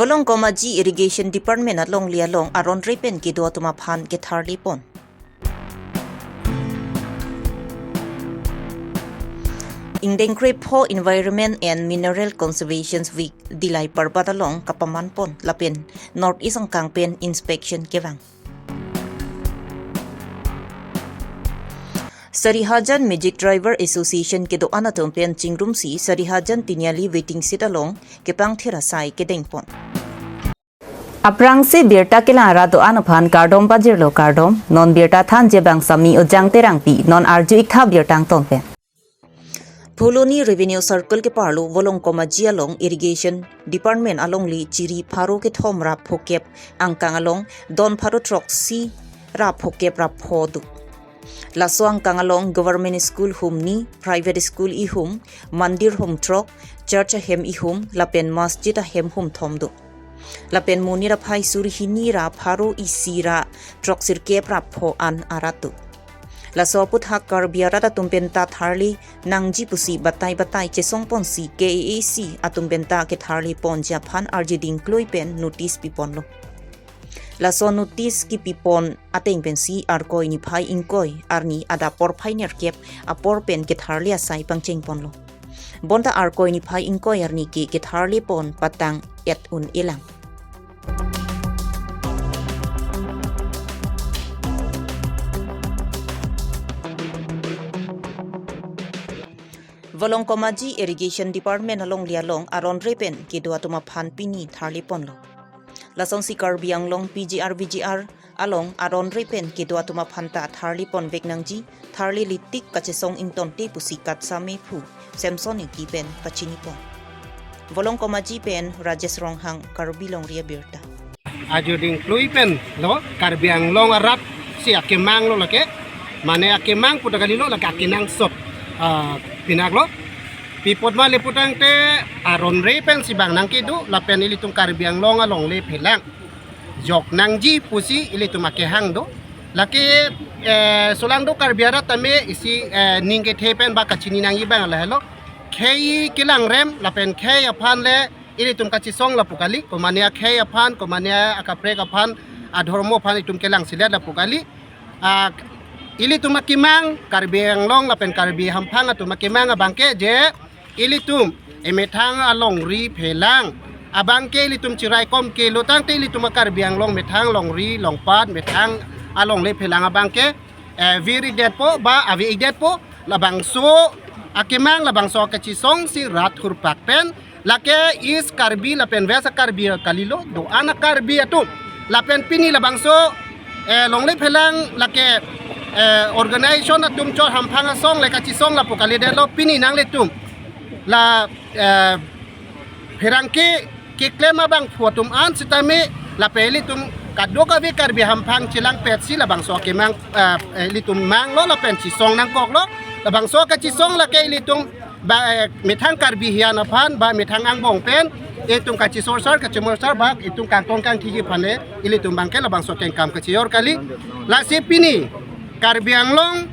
Volong Komaji Irrigation Department at Long Lialong aron repen kidua tumapan ke Tharlipon. Indengkre po Environment and Mineral Conservation Week dilay parbatalong kapamanpon lapin Northeast ang kangpen inspection kevang. Sarihajan Magic Driver Association ke doan atong pen chingrumsi Sarihajan tinyali waiting sit along kepang thirasai ke dengpon. Aprang se birta kelara doan aphan kardom bajir lo kardom non birta than jebang sami ojang terang pi non arju ikha birtang tongpen. Puloni Revenue Circle ke parlo Volong Komaji along Irrigation Department along li chiri pharo ke thom rap phokep angkang along don pharo trok si rap phokep rap phodu. Laso angkang along Government School hum ni Private School i hum Mandir hum trok Church hem i hum lapen Masjid hem hum thomdu. Lapen munira phai surhini ra pharo i sira trok sirkep rap pho an aratu. Laso put hak Karbi Abirta tumpenta Tharli nangji pusi batay chesong ponsi KAAC atumpenta ke Tharli pon Japan arjiding kloi pen notice pipon lo. Laso notice ki pipon ateng pensi arkoi ni phai ingkoi arni ada por phai nerkep apor pen ke Tharli asai pangcheng pon lo. Bonta arkoi ni phai ingkoi arni ki ke Tharli pon patang et un ilang. Volong Komaji Irrigation Department along lialong aron repen kidua tumapan pini Tharlipon lo. Lasong si Karbi Anglong PGR along aron repen kidua tumapan ta Tharlipon vegnangji Tharli litik kachesong ington te pusikat same phu Samson pen pachinipon. Volong Komaji pen Rajesh Ronghang Karbi Longri Abirta. Ajuding kluipen lo Karbi Anglong arat si akemang lo lake mane akemang putakali lo lake akinang sop pinaglo pipot ma leputang te aron repen si bang nang kidu lapen ili tung Karbi Anglong along le pelang jok nang ji pusi ili tung makehang do laki solang do Karbi Abirta tame isi ningke tepen ba kachini nang ibang la hello kei kilang rem lapen kei apan le ili tung kachisong la pukali komania kei apan komania akapre apan adhormo pan itum kelang silat la pukali ili tu makimang Karbi Anglong lapen Karbi hampang atu makimang abangke je ili tum emetang along ri pelang abangke ili tum cirai kom ke lutang te ili tum Karbi Anglong metang long ri long pat metang along le pelang abangke viri depo ba avi depo labang so akimang labang so kachisong si rat hurpak pen lake is Karbi lapen vesa Karbi kalilo do anak Karbi atu lapen pini labang so long le pelang lake organisation atum chor hampanga song le kachisong la pokali de lo pini nang le tum la perangke ke klema bang photum an sitame la peli tum kadoka vi Karbi hampang chilang petsi la bang so ke mang litum mang lo la pen chisong nang kok lo la bang so kachisong la ke litum ba metang Karbi hian aphan ba metang angbong pen itung kachisor sar kachimor sar ba itung kangtong kang tigi pane ilitum bangke la bang so ken kam kachior kali la si pini Karbi Anglong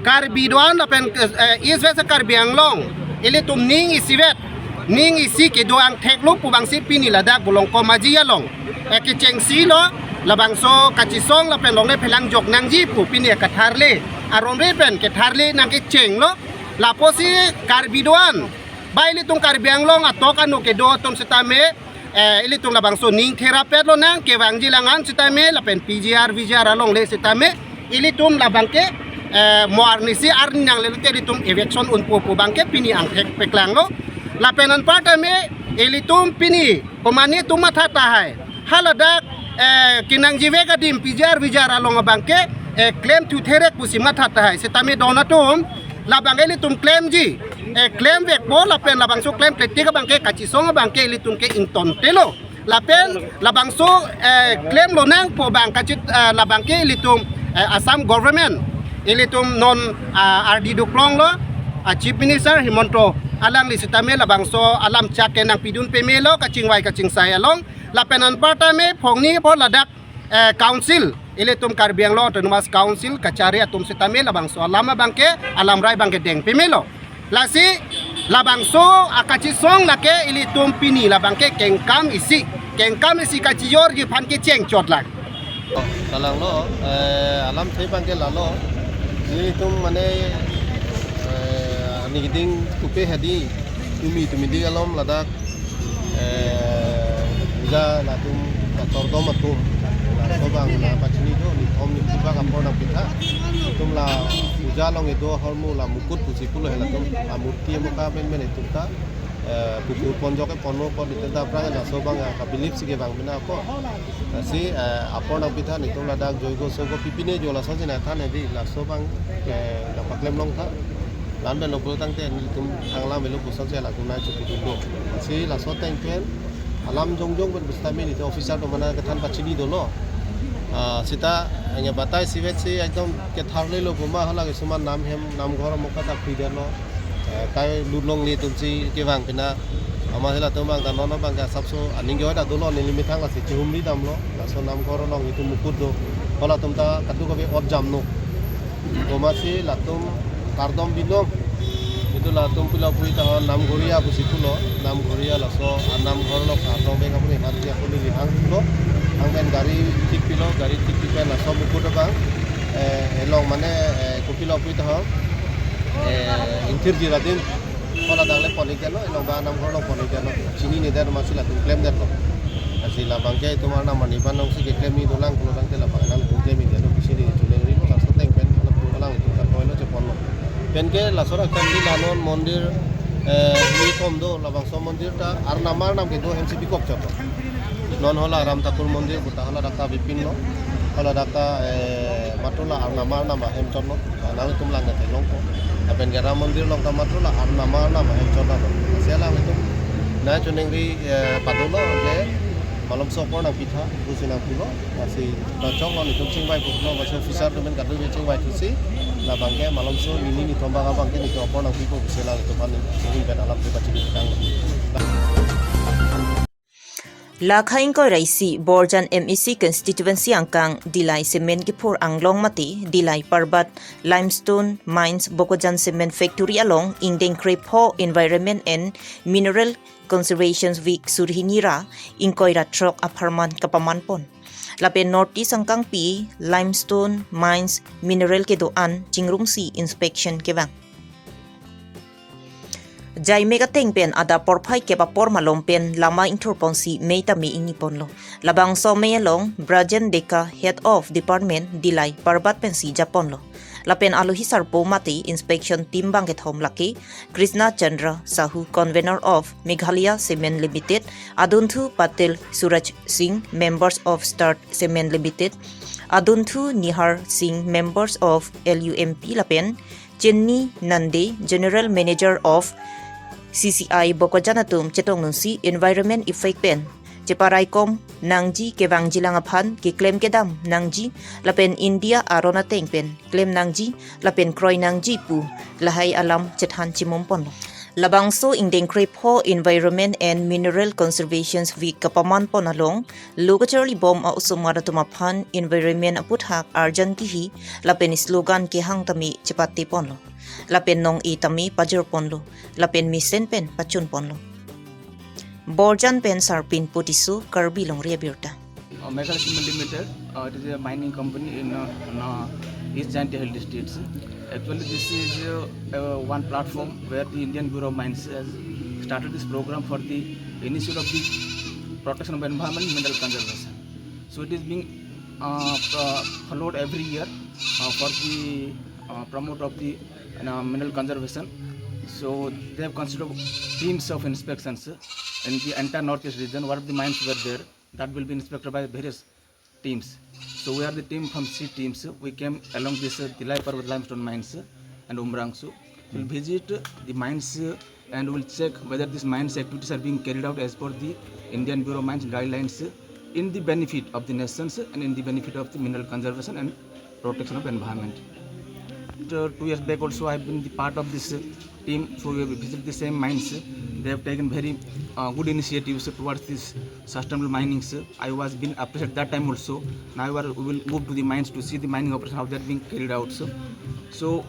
Karbi doan lapen isvesa Karbi Anglong ili tum ning isivet ning isi ke doang teklo pubang si pini ladak Volong Komaji along ke chengsi lo labang so kachisong lapen long le pelang jok nang ji pu pini ka Tharle aron repen ke Tharle nang ke cheng lo lapo si Karbi doan ba ili tum Karbi Anglong atok anu ke do tum setame ili tung labang so ning therapet lo nang ke wangji langan sitame lapen PGR along le sitame ili tum labang ke moarnisi arni nang le ili tum eviction unpo bangke pini ang peklang lo lapenan partame ili tum pini komani tum matata hai haladak kinang jive ka dim PGR along bangke claim to therek pusi matata hai sitame donatum labang ili tum claim ji claim vek bo lapen labang so claim ketika bangke kachisong bangke ilitum ke ington telo lapen labang so claim lo nang po bang kachit labang ke ilitum Assam government ilitum non RD duklong lo Chief Minister Himonto alang lisitame labang so alam chake nang pidun pemelo kachingwai kachingsai along lapenan partame phongni po ladak council ilitum Karbi Anglong Autonomous Council kachari atum sitame labang so alama bangke alam rai bangke deng pemelo lasi labang so akachi song lake ili tum pini labang ke kengkam isi kachi yor gi phan ke cheng chot lak kalang lo alam thei bang ke lalo ili tum mane ni giding kupe hadi tumi di alom ladak ja la tum tordom atum la sobang na pachini do ni om ni tiba kapor na pitha tum la puja long edo hormu la mukut pusi pulo hela tum amurti muka ben men tumta pukur ponjoke pono ko ditenda prang na sobang ka bilip sige bang bina ko si apor na pitha ni tum ladak joigo sogo pipine jola sojina than hebi la sobang la paklem long tha lan ben lo tang te ni tum thangla melu pusa je la tum na chu do si la so teng pen alam jong ben bustami ni officer do mana ke than pachini do lo sita anya batai sivet si ekdom ke tharle lo buma hala ke suman nam ghor mokka ta khide lo kai lulong ni tumsi ke bang pina ama hela tumang ta nono bang ka sabso aning go da do lo ni limi thang la si chumri dam lo la so nam ghor long itu mukut do hala tumta katu ko be ob jam no tomasi latum kardom binom itu la tum pula pui ta nam goria busikulo nam goria la so nam ghor lo kardom be kapuni harti apuni hang lo ang ben gari tik pipen la so mukut bang elong mane kupilo pui ta intir jiradin kola dangle polikelo elong ba nam ghor lo polikelo chini ni der masila tum claim der lo asila bangke itu mana mani panong si ke claim ni dolang kulo dang te la pangan tum claim ni der bisini chulengri lo la so teng pen la pulang itu ta koilo che ponlo penke la sora kandi lanon mondir ni kom do la bangso mondir ta ar namar nam ke do mcp kok chot non hola ram takur mondir buta hola dakta bipin no hola dakta matula ar namar nam hem chot no nang tum lang te long ko apen gara mondir long ta matula ar namar nam hem chot no sela itu na chunengri padulo je malam sopor na pitha busina pulo asi ta chong on itu chingbai pulo ba officer do men kadu be chingbai tusi la bangke malam so ini tomba ka bangke ni opor na pipo busela to pan ni ben alam te pachini tang Lakhain ko raisi Borjan MEC constituency angkang Dilai Cement ki phur anglong mati Dilai Parbat Limestone Mines Bokojan Cement Factory along Ingdeng Krepo Environment and Mineral Conservation Week Surhinira Inkoira Trok Aparman Kapamanpon Lapen Northeast angkang pi Limestone Mines Mineral ke doan Chingrumsi Inspection ke bang Jai mega teng pen ada porpai ke papor malom pen lama interponsi meita mi ingipon lo labang so meyalong Brajan Deka Head of Department Dilai Parbat pensi Japon lo lapen aluhi sarpo mati inspection team bang ke thom laki Krishna Chandra Sahu convener of Meghalaya Cement Limited Adunthu Patel Suraj Singh members of Start Cement Limited Adunthu Nihar Singh members of LUMP lapen Chenni Nande General Manager of CCI Bokojanatum Chetong Nunsi Environment Effect Pen Cheparaikom Nangji Kebang Jilangapan ki claim kedam Nangji lapen India Arona Teng Pen claim Nangji lapen Kroy Nangji pu lahai alam chethan chimumpon Labangso Ingdeng Krepo Environment and Mineral Conservation Week kapaman pon along locally bomb a usumara tumapan environment aputhak arjan kihi lapen slogan ki hang tami chepati ponlo lapen nong itami pajur ponlo lapen misen pen pachun ponlo Borjan pen sarpin putisu Karbi Longri Abirta Meghalaya Cement Limited it is a mining company in East Jan.20 districts. Actually, this is one platform where the Indian Bureau of Mines has started this program for the initiative of the protection of environment and mineral conservation. So it is being followed every year for the promote of the mineral conservation. So they have considered teams of inspections in the entire northeast region. What the mines were there, that will be inspected by various teams. So we are the team from C teams. We came along this Dilai Parvat limestone mines and Umrangsu. We'll visit the mines and we'll check whether these mines activities are being carried out as per the Indian Bureau of Mines guidelines in the benefit of the nations and in the benefit of the mineral conservation and protection of environment. 2 years back also I have been the part of this team, so we have visited the same mines. They have taken very good initiatives towards this sustainable mining. I was being appreciated that time also. Now we will move to the mines to see the mining operation, how they are being carried out. So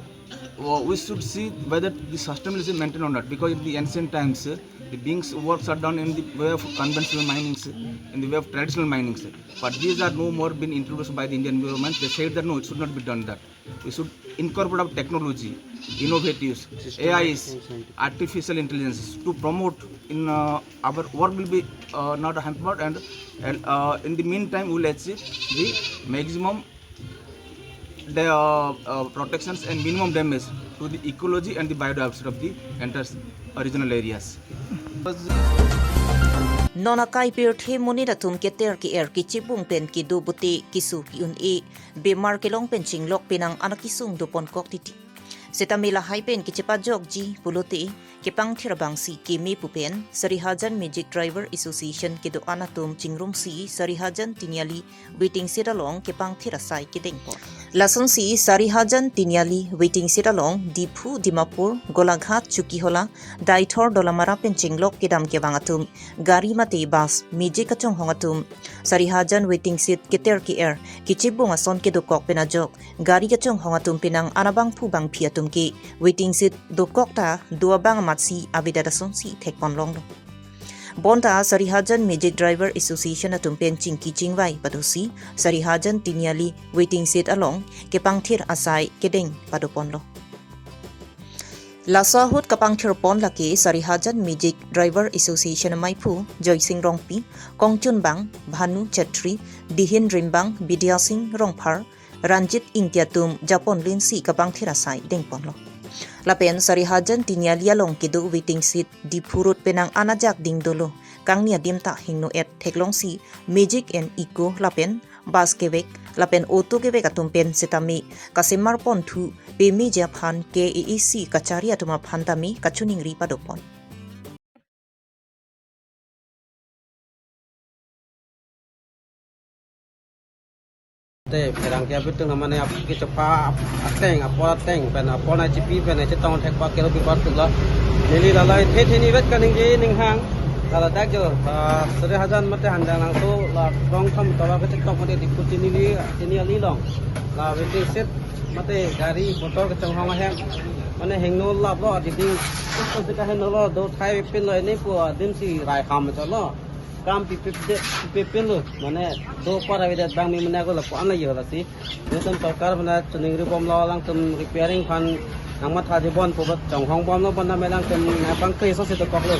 we should see whether the sustainability is maintained or not, because in the ancient times the beings works are done in the way of conventional minings, in the way of traditional minings, but these are no more been introduced by the Indian government. They said that no, it should not be done that. We should incorporate our technology, innovatives, AIs, artificial intelligence to promote in our work will be not hampered, and in the meantime we will achieve the maximum protections and minimum damage to the ecology and the biodiversity of the entire regional areas. Nona kai pir the monida tum keter ki ki chipung pen ki du buti kisu ki un e bemar ke long pen chinglok pinang anakisung do pon kok titi setamila hai pen ki chipa jok ji pulote ke pang thirabang si ki me pupen Sarihajan Magic Driver Association ke do anatum chingrum si Sarihajan Tinyali waiting siralong ke pang thirasai ki dengpo lason si Sarihajan Tinyali waiting siralong Dipu Dimapur Golaghat Chukihola Daithor Dolamara pen chinglok ke dam ke bangatum gari mate bas meje kachong hongatum Sarihajan waiting sit keter ki ki chibung ason ke do kok penajok gari kachong hongatum pinang anabang pu bang phiatum ke waiting sit do kok ta do bang matsi abidada sonsi thekpon longlo bonta Sarihajan Magic Driver Association atum pen chingki chingwai padosi Sarihajan Tinyali waiting sit along ke pangthir asai kedeng padoponlo Lasahut kapangthir pon laki Sarihajan Magic Driver Association Maipu Joy Singh Rongpi Kongchun Bang Bhanu Chetri Dihin Rimbang Bidya Singh Rongphar Ranjit Ingtiatum Japon Linsi kapangthir asai dengponlo Lapen Sarihajan Tinyali along kidu waiting seat di purut penang anajak ding dolo kang nia dimta hingno et theklong si Magic and Eco lapen bas kebek lapen auto kebek atumpen setami kasemar pon thu pe meja phan KEC kachari atuma phantami kachuning ri padopon Te perang kia betul namanya kita cepat ateng apa ateng pen apa na GP pen itu tahun tek pak kilo bibat tu lah nili lalai the ni bet kan ning hang kalau tak jo Sarihajan mate handang langsung lah rong tham tawa ke tek mate diputi ni ali long lah waiting set mate gari motor ke chong hang hang mana hengno lap lo di ding tu tu ka hengno lo do thai pin lo ni pu dim si rai kham cho lo काम पिपिन लो माने दो पर अभी तक बैंक में मने को लपन नहीं हो रहा थी नितम सरकार मने चुनिंग रिफॉर्म ला लांग तुम रिपेयरिंग फंड नंबर था दिबन पोबत चंगहोंग बम लो बना मेलांग तुम बैंक के हिसाब से तो कपलो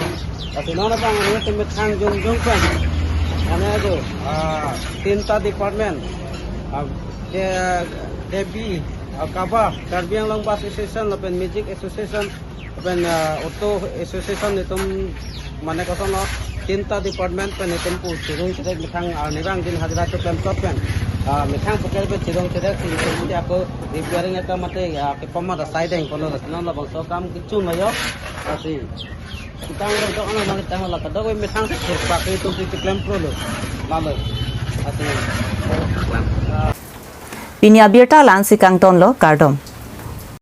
अति ना बang ini तुम थांग जों फन माने जो तीनटा डिपार्टमेंट के डेबी काबा कार्बी लॉन्ग एसोसिएशन लपेन म्यूजिक एसोसिएशन लपेन ऑटो एसोसिएशन ने तुम माने को लो तीनटा डिपार्टमेंट पे नितम पु चिरung चिरek मिथांग निरांग दिन हाजिरा तो पेम टॉप पेन मिथांग पकड़ पे चिरung चिरek Singh aku repairing eta mate ke pamada siding kono rasna la bangso kam kichu mayo asi kita ngoro to ana mang tang la kada ko mithang se pakai tu claim pro lo malo asi Pinya Abirta lansi kang ton lo kardom